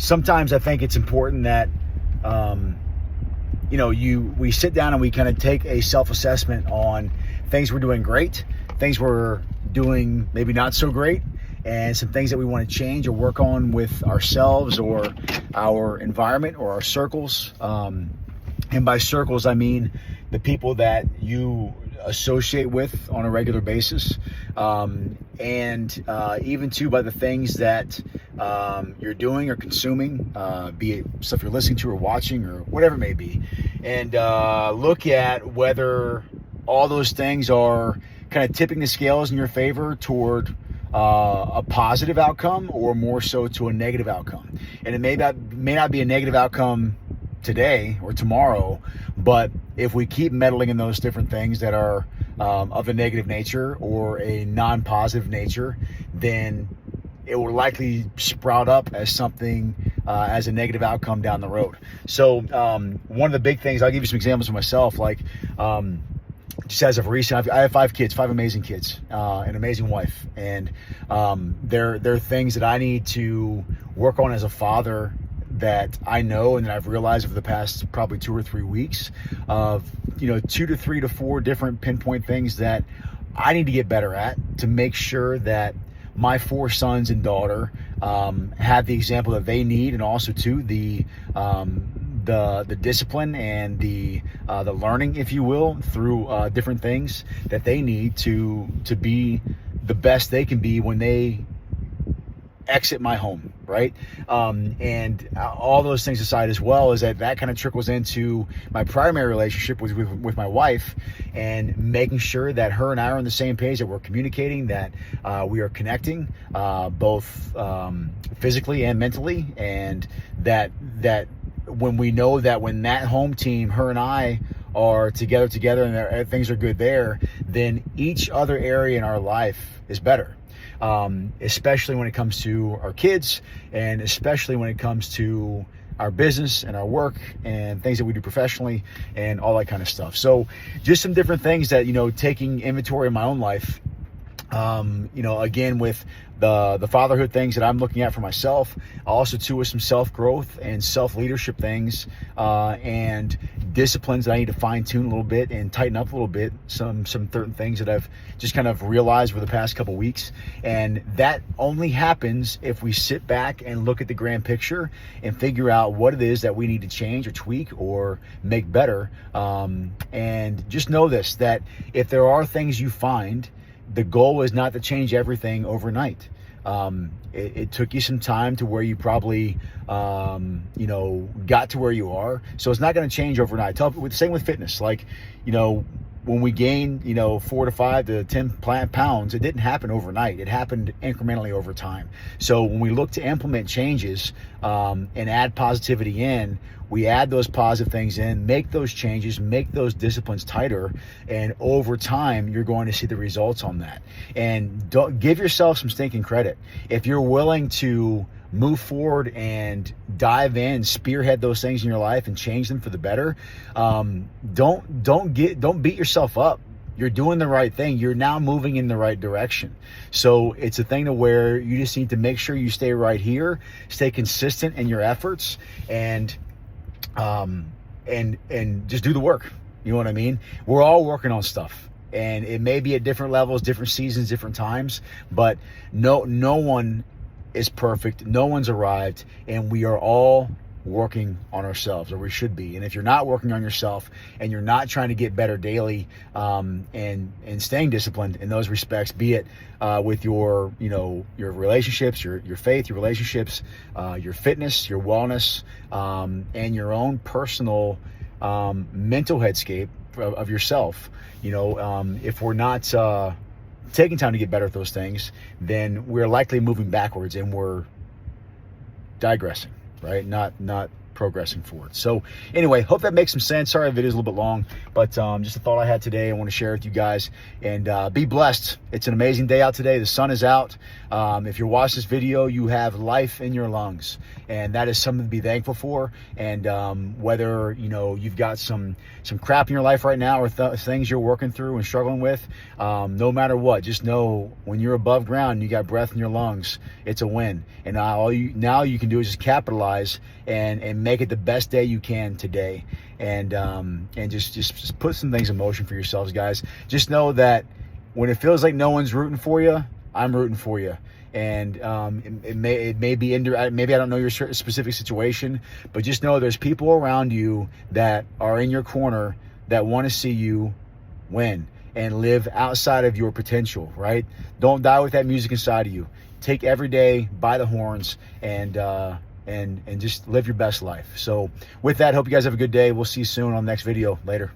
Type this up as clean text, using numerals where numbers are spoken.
sometimes I think it's important that, we sit down and we kind of take a self-assessment on things we're doing great, things we're doing maybe not so great, and some things that we want to change or work on with ourselves or our environment or our circles. And by circles, I mean the people that you associate with on a regular basis, and even too by the things that you're doing or consuming, be it stuff you're listening to or watching or whatever it may be, and look at whether all those things are kind of tipping the scales in your favor toward a positive outcome or more so to a negative outcome. And it may not be a negative outcome today or tomorrow, but if we keep meddling in those different things that are of a negative nature or a non-positive nature, then it will likely sprout up as something as a negative outcome down the road. So one of the big things, I'll give you some examples of myself, like just as of recent, I have 5 kids, 5 amazing kids, an amazing wife, and there are things that I need to work on as a father that I know and that I've realized over the past probably 2 or 3 weeks of 2 to 3 to 4 different pinpoint things that I need to get better at to make sure that my 4 sons and daughter have the example that they need, and also too the discipline and the learning, if you will, through different things that they need to be the best they can be when they exit my home, right? And all those things aside as well, is that kind of trickles into my primary relationship with my wife, and making sure that her and I are on the same page, that we're communicating, that we are connecting both physically and mentally, and that when we know that when that home team, her and I, are together and things are good there, then each other area in our life is better. Especially when it comes to our kids, and especially when it comes to our business and our work and things that we do professionally and all that kind of stuff. So just some different things that, taking inventory in my own life, again, with the fatherhood things that I'm looking at for myself, also too with some self-growth and self-leadership things, and disciplines that I need to fine-tune a little bit and tighten up a little bit, some certain things that I've just kind of realized over the past couple weeks. And that only happens if we sit back and look at the grand picture and figure out what it is that we need to change or tweak or make better. And just know this, that if there are things you find, the goal is not to change everything overnight. It took you some time to where you probably, got to where you are. So it's not going to change overnight. Same with fitness. Like, when we gain, 4 to 5 to 10 pounds, it didn't happen overnight. It happened incrementally over time. So when we look to implement changes and add positivity in, we add those positive things in, make those changes, make those disciplines tighter, and over time, you're going to see the results on that. And don't give yourself some stinking credit. If you're willing to move forward and dive in, spearhead those things in your life and change them for the better, don't beat yourself up. You're doing the right thing. You're now moving in the right direction. So it's a thing to where you just need to make sure you stay right here, stay consistent in your efforts, and just do the work. You know what I mean? We're all working on stuff, and it may be at different levels, different seasons, different times, but no one is perfect. No one's arrived, and we are all working on ourselves, or we should be. And if you're not working on yourself and you're not trying to get better daily, and staying disciplined in those respects, be it with your relationships, your faith, your relationships, your fitness, your wellness, and your own personal mental headscape of yourself, if we're not taking time to get better at those things, then we're likely moving backwards and we're digressing, right? Not progressing forward. So anyway, hope that makes some sense. Sorry the video's a little bit long, but just a thought I had today I want to share with you guys. And be blessed. It's an amazing day out today. The sun is out. If you're watching this video, you have life in your lungs, and that is something to be thankful for. And whether you've got some crap in your life right now, or things you're working through and struggling with, no matter what, just know when you're above ground and you got breath in your lungs, it's a win. And all you can do is just capitalize and make it the best day you can today. And just put some things in motion for yourselves, guys. Just know that when it feels like no one's rooting for you, I'm rooting for you. And it may be indirect. Maybe I don't know your specific situation, but just know there's people around you that are in your corner that want to see you win and live outside of your potential, right? Don't die with that music inside of you. Take every day by the horns and just live your best life. So with that, hope you guys have a good day. We'll see you soon on the next video. Later.